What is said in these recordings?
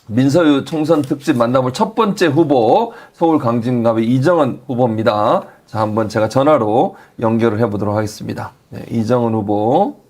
민서유 총선 특집 만나볼 첫 번째 후보 서울 광진갑의 이정은 후보입니다. 자, 한번 제가 전화로 연결을 해보도록 하겠습니다. 네, 이정은 후보.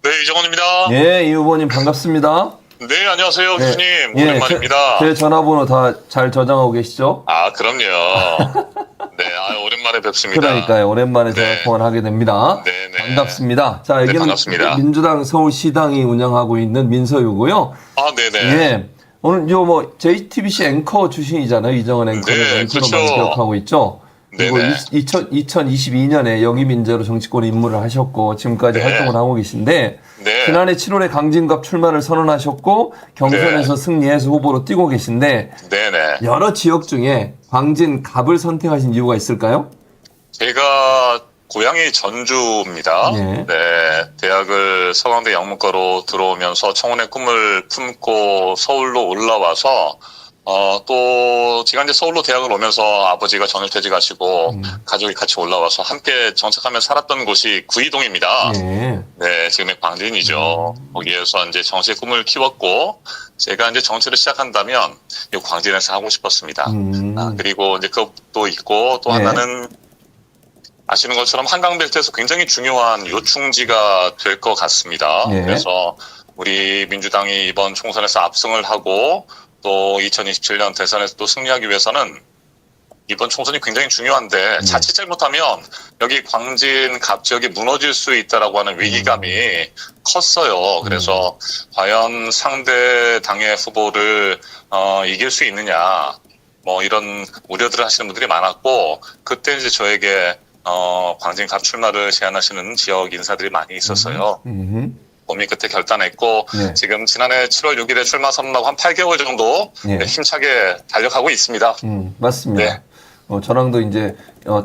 네, 이정원입니다. 예, 이 후보님 반갑습니다. 네, 안녕하세요, 네. 교수님. 예, 오랜만입니다. 제 전화번호 다 잘 저장하고 계시죠? 아, 그럼요. 네, 오랜만에 뵙습니다. 그러니까요. 오랜만에 네. 전화 통화를 하게 됩니다. 네, 네. 반갑습니다. 자, 여기는 반갑습니다. 민주당 서울시당이 운영하고 있는 민서유고요. 아, 네네. 예. 오늘 JTBC 앵커 출신이잖아요. 이정은 앵커는 네, 앵커로 그렇죠. 많이 기억하고 있죠. 그리고 네네. 2022년에 여기민재로 정치권 입문을 하셨고 지금까지 네. 활동을 하고 계신데 네. 지난해 7월에 강진갑 출마를 선언하셨고 경선에서 승리해서 후보로 뛰고 계신데 네네. 여러 지역 중에 광진갑을 선택하신 이유가 있을까요? 제가 고향이 전주입니다. 네. 네. 대학을 서강대 영문과로 들어오면서 청운의 꿈을 품고 서울로 올라와서 또 제가 이제 서울로 대학을 오면서 아버지가 전일퇴직하시고 가족이 같이 올라와서 함께 정착하며 살았던 곳이 구이동입니다. 네. 네, 지금의 광진이죠. 거기에서 이제 정치의 꿈을 키웠고, 제가 이제 정치를 시작한다면, 이 광진에서 하고 싶었습니다. 그리고 이제 그것도 있고, 또 네. 하나는, 아시는 것처럼 한강벨트에서 굉장히 중요한 요충지가 될 것 같습니다. 네. 그래서 우리 민주당이 이번 총선에서 압승을 하고, 또 2027년 대선에서 또 승리하기 위해서는 이번 총선이 굉장히 중요한데 자칫 잘못하면 여기 광진 갑 지역이 무너질 수 있다라고 하는 위기감이 컸어요. 그래서 과연 상대 당의 후보를 이길 수 있느냐 뭐 이런 우려들을 하시는 분들이 많았고 그때 이제 저에게 광진 갑 출마를 제안하시는 지역 인사들이 많이 있었어요. 고민 끝에 결단했고 네. 지금 지난해 7월 6일에 출마 선언하고 한 8개월 정도 네. 힘차게 달려가고 있습니다. 맞습니다. 네. 저랑도 이제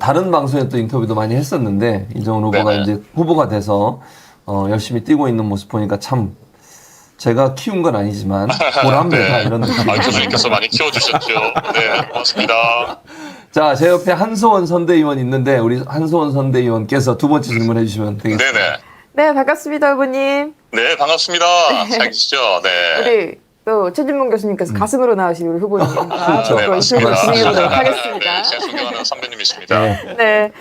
다른 방송에 또 인터뷰도 많이 했었는데 이정은 후보가 네네. 이제 후보가 돼서 열심히 뛰고 있는 모습 보니까 참 제가 키운 건 아니지만 보람되다 이런 느낌. 교수님께서 많이 키워주셨죠. 네, 고맙습니다. 자, 제 옆에 한소원 선대위원 있는데 우리 한소원 선대위원께서 두 번째 질문해 주시면 되겠습니다. 네네. 네, 반갑습니다, 후보님. 네, 반갑습니다. 잘 계시죠? 네. 우리 또 최진봉 교수님께서 가슴으로 나오신 우리 후보님. 그렇죠. 또 인터뷰를 진행해보도록 하겠습니다. 네, 제가 존경하는 선배님이십니다. 네. 네. 네.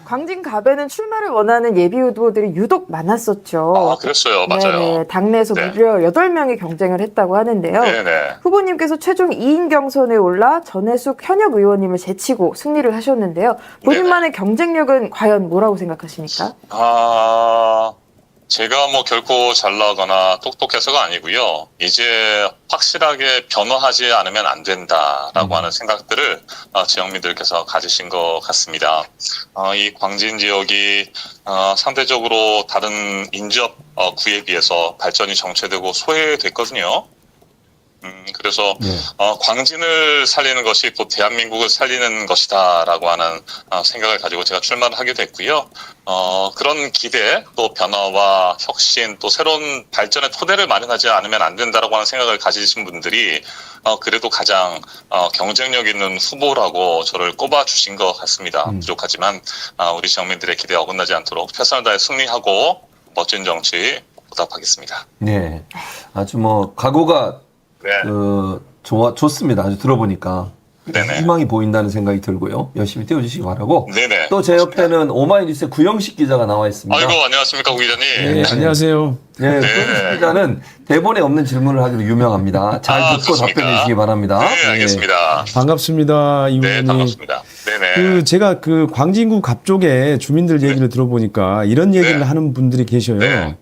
광진갑에는 출마를 원하는 예비 후보들이 유독 많았었죠. 아, 그랬어요. 맞아요. 네네, 당내에서 네. 무려 8명이 경쟁을 했다고 하는데요. 네네. 후보님께서 최종 2인 경선에 올라 전해숙 현역 의원님을 제치고 승리를 하셨는데요. 본인만의 경쟁력은 과연 뭐라고 생각하십니까? 제가 뭐 결코 잘나거나 똑똑해서가 아니고요. 이제 확실하게 변화하지 않으면 안 된다라고 하는 생각들을 지역민들께서 가지신 것 같습니다. 이 광진 지역이 상대적으로 다른 인접 구에 비해서 발전이 정체되고 소외됐거든요. 그래서 광진을 살리는 것이 곧 대한민국을 살리는 것이다라고 하는 생각을 가지고 제가 출마를 하게 됐고요. 그런 기대, 또 변화와 혁신, 또 새로운 발전의 토대를 마련하지 않으면 안 된다라고 하는 생각을 가지신 분들이 그래도 가장 경쟁력 있는 후보라고 저를 꼽아주신 것 같습니다. 부족하지만 우리 지역민들의 기대에 어긋나지 않도록 최선을 다해 승리하고 멋진 정치 보답하겠습니다. 네. 아주 뭐 각오가 네. 좋습니다. 아주 들어보니까. 네네. 희망이 보인다는 생각이 들고요. 열심히 뛰어주시기 바라고. 네네. 또 제 옆에는 오마이뉴스의 구영식 기자가 나와 있습니다. 아이고, 안녕하십니까, 구 기자님. 네. 안녕하세요. 네, 구영식 기자는 대본에 없는 질문을 하기로 유명합니다. 잘 듣고 그렇습니까? 답변해 주시기 바랍니다. 네, 알겠습니다. 반갑습니다. 이 네, 의원님. 반갑습니다. 네네. 제가 광진구 갑 쪽에 주민들 얘기를 들어보니까 이런 얘기를 네. 하는 분들이 계셔요. 네.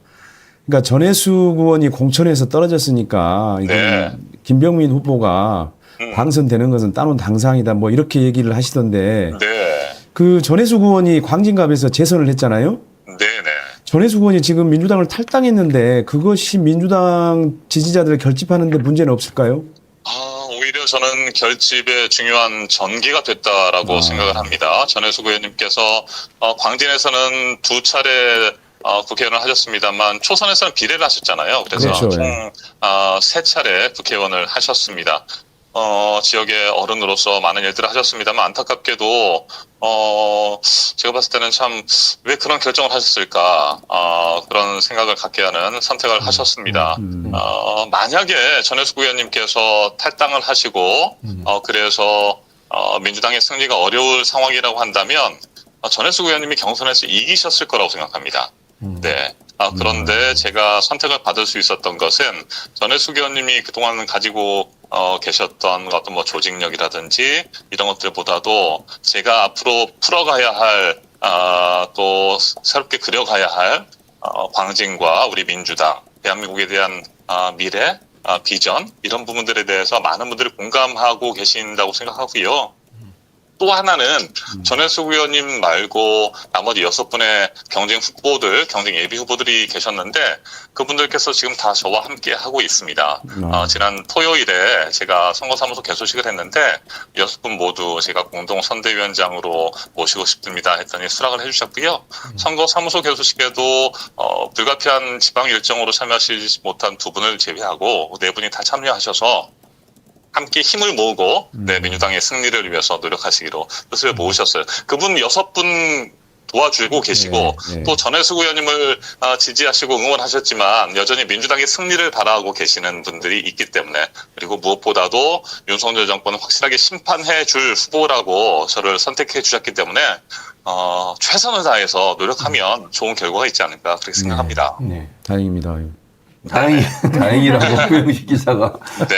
그러니까 전해숙 의원이 공천에서 떨어졌으니까 네. 김병민 후보가 당선되는 것은 따놓은 당상이다. 뭐 이렇게 얘기를 하시던데 네. 전해숙 의원이 광진갑에서 재선을 했잖아요. 네네. 전해숙 의원이 지금 민주당을 탈당했는데 그것이 민주당 지지자들을 결집하는 데 문제는 없을까요? 오히려 저는 결집의 중요한 전기가 됐다라고 생각을 합니다. 전해숙 의원님께서 광진에서는 두 차례 국회의원을 하셨습니다만 초선에서는 비례를 하셨잖아요. 그래서 그렇죠. 총 3차례 국회의원을 하셨습니다. 지역의 어른으로서 많은 일들을 하셨습니다만 안타깝게도 제가 봤을 때는 참 왜 그런 결정을 하셨을까 그런 생각을 갖게 하는 선택을 하셨습니다. 만약에 전해숙 의원님께서 탈당을 하시고 그래서 민주당의 승리가 어려울 상황이라고 한다면 전해숙 의원님이 경선에서 이기셨을 거라고 생각합니다. 네. 그런데 제가 선택을 받을 수 있었던 것은 전해숙 의원님이 그동안 가지고 계셨던 어떤 뭐 조직력이라든지 이런 것들보다도 제가 앞으로 풀어가야 할 또 새롭게 그려가야 할 광진과 우리 민주당, 대한민국에 대한 미래, 비전 이런 부분들에 대해서 많은 분들이 공감하고 계신다고 생각하고요. 또 하나는 전해숙 의원님 말고 나머지 6분의 경쟁 예비 후보들이 계셨는데 그분들께서 지금 다 저와 함께 하고 있습니다. 지난 토요일에 제가 선거사무소 개소식을 했는데 6분 모두 제가 공동 선대위원장으로 모시고 싶습니다 했더니 수락을 해주셨고요. 선거사무소 개소식에도 불가피한 지방 일정으로 참여하시지 못한 2분을 제외하고 4분이 다 참여하셔서 함께 힘을 모으고 민주당의 승리를 위해서 노력하시기로 뜻을 모으셨어요. 그분 6분 도와주고 계시고 또 전해숙 의원님을 지지하시고 응원하셨지만 여전히 민주당의 승리를 바라고 계시는 분들이 있기 때문에 그리고 무엇보다도 윤석열 정권은 확실하게 심판해 줄 후보라고 저를 선택해 주셨기 때문에 최선을 다해서 노력하면 좋은 결과가 있지 않을까 그렇게 생각합니다. 네, 다행입니다. 다행이라고 고영식 기자가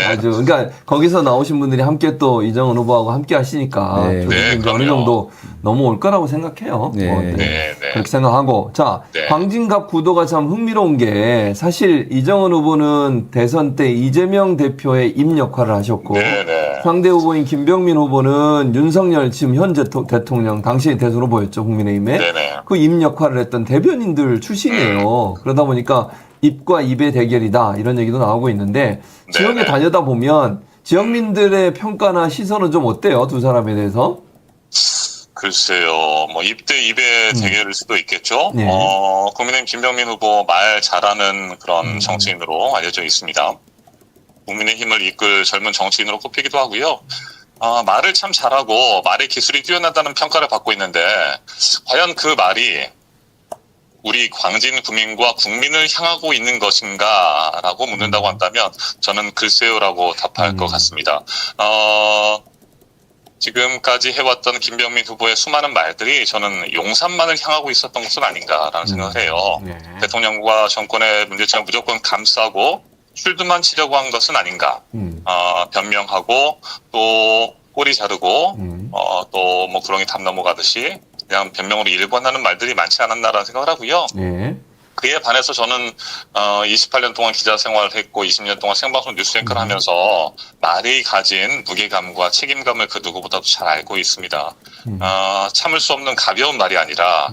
아주 그러니까 거기서 나오신 분들이 함께 또 이정은 후보하고 함께 하시니까 어느 정도 넘어올 거라고 생각해요. 그렇게 생각하고 자 광진갑 구도가 참 흥미로운 게 사실 이정은 후보는 대선 때 이재명 대표의 입 역할을 하셨고 상대 후보인 김병민 후보는 윤석열 지금 현재 대통령 당시 대선 후보였죠 국민의힘에 그 입 역할을 했던 대변인들 출신이에요. 그러다 보니까 입과 입의 대결이다 이런 얘기도 나오고 있는데 지역에 다니다 보면 지역민들의 평가나 시선은 좀 어때요? 두 사람에 대해서? 글쎄요, 뭐 입 대 입의 대결일 수도 있겠죠. 국민의힘 김병민 후보 말 잘하는 그런 정치인으로 알려져 있습니다. 국민의힘을 이끌 젊은 정치인으로 꼽히기도 하고요. 말을 참 잘하고 말의 기술이 뛰어나다는 평가를 받고 있는데 과연 그 말이 우리 광진 구민과 국민을 향하고 있는 것인가라고 묻는다고 한다면 저는 글쎄요라고 답할 것 같습니다. 지금까지 해왔던 김병민 후보의 수많은 말들이 저는 용산만을 향하고 있었던 것은 아닌가라는 생각을 해요. 대통령과 정권의 문제점을 무조건 감싸고 쉴드만 치려고 한 것은 아닌가. 변명하고 또 꼬리 자르고 또 뭐 구렁이 담 넘어가듯이 그냥 변명으로 일관하는 말들이 많지 않았나라는 생각을 하고요. 그에 반해서 저는 28년 동안 기자 생활을 했고 20년 동안 생방송 뉴스 앵커를 하면서 말이 가진 무게감과 책임감을 그 누구보다도 잘 알고 있습니다. 참을 수 없는 가벼운 말이 아니라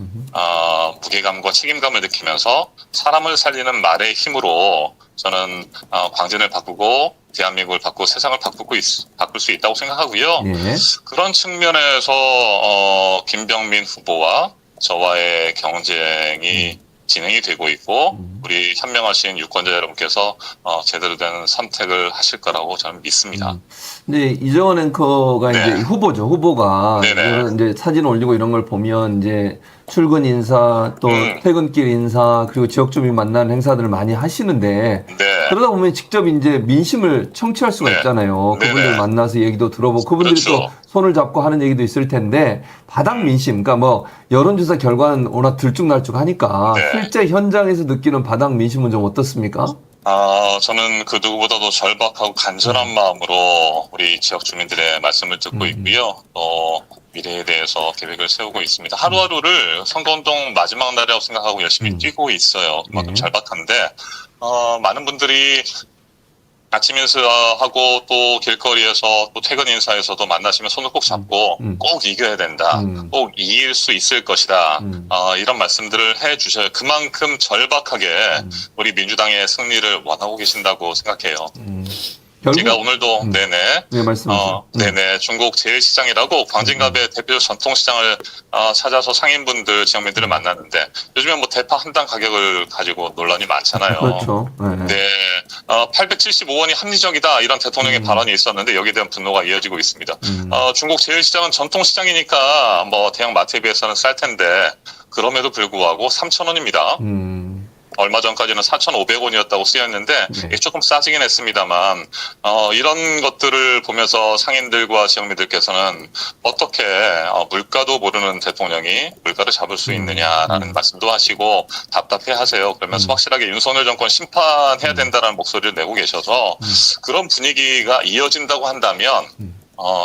무게감과 책임감을 느끼면서 사람을 살리는 말의 힘으로 저는 광진을 바꾸고 대한민국을 바꾸고 세상을 바꿀 수 있다고 생각하고요. 그런 측면에서 김병민 후보와 저와의 경쟁이 진행이 되고 있고 우리 현명하신 유권자 여러분께서 제대로 된 선택을 하실 거라고 저는 믿습니다. 근데 이정은 앵커가 이제 후보죠. 후보가 이제 사진 올리고 이런 걸 보면 이제 출근 인사 또 퇴근길 인사 그리고 지역 주민 만나는 행사들을 많이 하시는데 그러다 보면 직접 이제 민심을 청취할 수가 있잖아요. 그분들 만나서 얘기도 들어보고 그분들이 또 손을 잡고 하는 얘기도 있을 텐데 바닥 민심, 그러니까 뭐 여론조사 결과는 워낙 들쭉날쭉하니까 실제 현장에서 느끼는 바닥 민심은 좀 어떻습니까? 저는 그 누구보다도 절박하고 간절한 마음으로 우리 지역 주민들의 말씀을 듣고 있고요. 또 미래에 대해서 계획을 세우고 있습니다. 하루하루를 선거운동 마지막 날이라고 생각하고 열심히 뛰고 있어요. 그만큼 절박한데 많은 분들이 아침 인사하고 또 길거리에서 또 퇴근 인사에서도 만나시면 손을 꼭 잡고 꼭 이겨야 된다. 꼭 이길 수 있을 것이다. 이런 말씀들을 해주셔요. 그만큼 절박하게 우리 민주당의 승리를 원하고 계신다고 생각해요. 제가 오늘도 네네 네, 말씀하세요. 네네 중국 제일시장이라고 광진갑의 대표 전통시장을 찾아서 상인분들 지역민들을 만났는데 요즘에 뭐 대파 한 당 가격을 가지고 논란이 많잖아요. 그렇죠. 네, 875원이 합리적이다 이런 대통령의 발언이 있었는데 여기에 대한 분노가 이어지고 있습니다. 중국 제일시장은 전통시장이니까 뭐 대형 마트에 비해서는 쌀 텐데 그럼에도 불구하고 3,000원입니다. 얼마 전까지는 4,500원이었다고 쓰였는데 이게 조금 싸지긴 했습니다만 이런 것들을 보면서 상인들과 지역민들께서는 어떻게 물가도 모르는 대통령이 물가를 잡을 수 있느냐라는 말씀도 하시고 답답해하세요. 그러면서 확실하게 윤석열 정권 심판해야 된다는 목소리를 내고 계셔서 그런 분위기가 이어진다고 한다면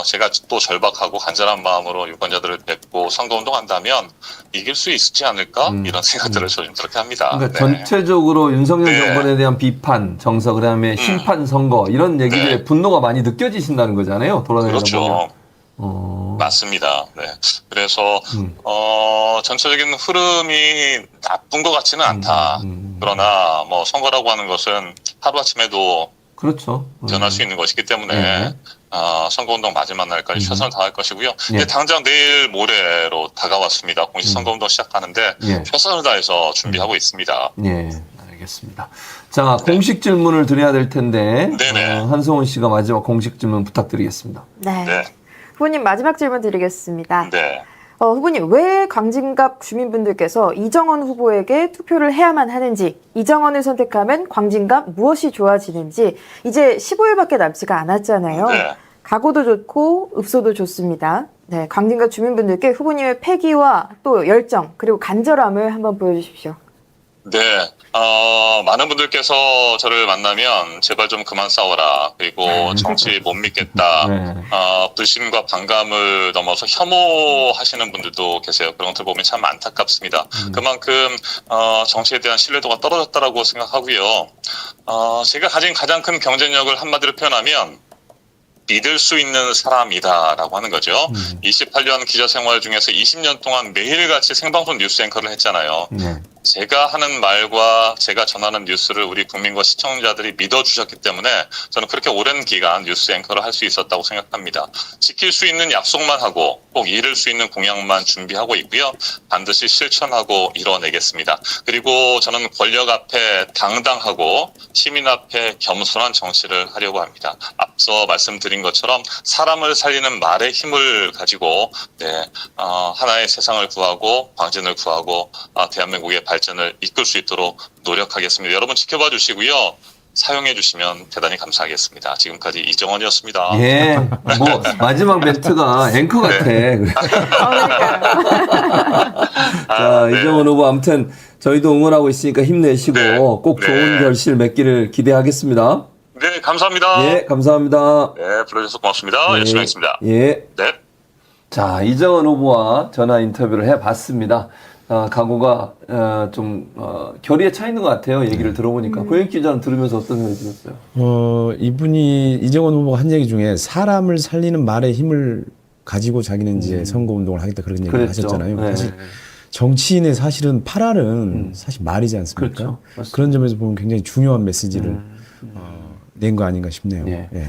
제가 또 절박하고 간절한 마음으로 유권자들을 뵙고 선거운동 한다면 이길 수 있지 않을까? 이런 생각들을 저는 그렇게 합니다. 그러니까 네. 전체적으로 윤석열 네. 정권에 대한 비판, 정서, 그 다음에 심판 선거, 이런 얘기들의 네. 분노가 많이 느껴지신다는 거잖아요. 돌아다니다 그렇죠. 보면. 맞습니다. 네. 그래서, 전체적인 흐름이 나쁜 것 같지는 않다. 그러나, 뭐, 선거라고 하는 것은 하루아침에도 그렇죠. 변할 수 있는 것이기 때문에, 네. 선거운동 마지막 날까지 최선을 다할 것이고요. 근데 당장 내일 모레로 다가왔습니다. 공식선거운동 시작하는데 최선을 다해서 준비하고 있습니다. 예, 알겠습니다. 자, 공식 질문을 드려야 될 텐데 네네. 한송원 씨가 마지막 공식 질문 부탁드리겠습니다. 네. 네. 후보님 마지막 질문 드리겠습니다. 네. 후보님, 왜 광진갑 주민분들께서 이정원 후보에게 투표를 해야만 하는지, 이정원을 선택하면 광진갑 무엇이 좋아지는지, 이제 15일밖에 남지가 않았잖아요. 네. 각오도 좋고 읍소도 좋습니다. 네, 광진갑 주민분들께 후보님의 패기와 또 열정, 그리고 간절함을 한번 보여주십시오. 네, 많은 분들께서 저를 만나면 제발 좀 그만 싸워라. 그리고 정치 못 믿겠다. 네. 불신과 반감을 넘어서 혐오하시는 분들도 계세요. 그런 것들 보면 참 안타깝습니다. 그만큼 정치에 대한 신뢰도가 떨어졌다라고 생각하고요. 제가 가진 가장 큰 경쟁력을 한마디로 표현하면 믿을 수 있는 사람이다라고 하는 거죠. 28년 기자 생활 중에서 20년 동안 매일같이 생방송 뉴스 앵커를 했잖아요. 제가 하는 말과 제가 전하는 뉴스를 우리 국민과 시청자들이 믿어주셨기 때문에 저는 그렇게 오랜 기간 뉴스 앵커를 할 수 있었다고 생각합니다. 지킬 수 있는 약속만 하고 꼭 이룰 수 있는 공약만 준비하고 있고요. 반드시 실천하고 이뤄내겠습니다. 그리고 저는 권력 앞에 당당하고 시민 앞에 겸손한 정치를 하려고 합니다. 앞서 말씀드린 것처럼 사람을 살리는 말의 힘을 가지고 하나의 세상을 구하고 광진을 구하고 대한민국의 발전을 이끌 수 있도록 노력하겠습니다. 여러분 지켜봐 주시고요. 사용해 주시면 대단히 감사하겠습니다. 지금까지 이정원이었습니다. 예, 뭐 마지막 멘트가 앵커 같아. 자, 네. 이정원 후보 아무튼 저희도 응원하고 있으니까 힘내시고 네. 꼭 좋은 결실 맺기를 기대하겠습니다. 네, 감사합니다. 예, 감사합니다. 네, 불러주셔서 고맙습니다. 열심히 하겠습니다. 예. 네. 자, 이정원 후보와 전화 인터뷰를 해봤습니다. 각오가 좀 결의에 차 있는 것 같아요. 얘기를 들어보니까. 고영익 기자는 들으면서 어떤 생각이 들었어요? 이분이 이정원 후보가 한 얘기 중에 사람을 살리는 말의 힘을 가지고 자기는 이제 선거운동을 하겠다 그런 얘기를 그랬죠. 하셨잖아요. 네. 사실 정치인의 사실은 팔알은 사실 말이지 않습니까? 그렇죠. 그런 점에서 보면 굉장히 중요한 메시지를 낸 거 아닌가 싶네요. 예. 예.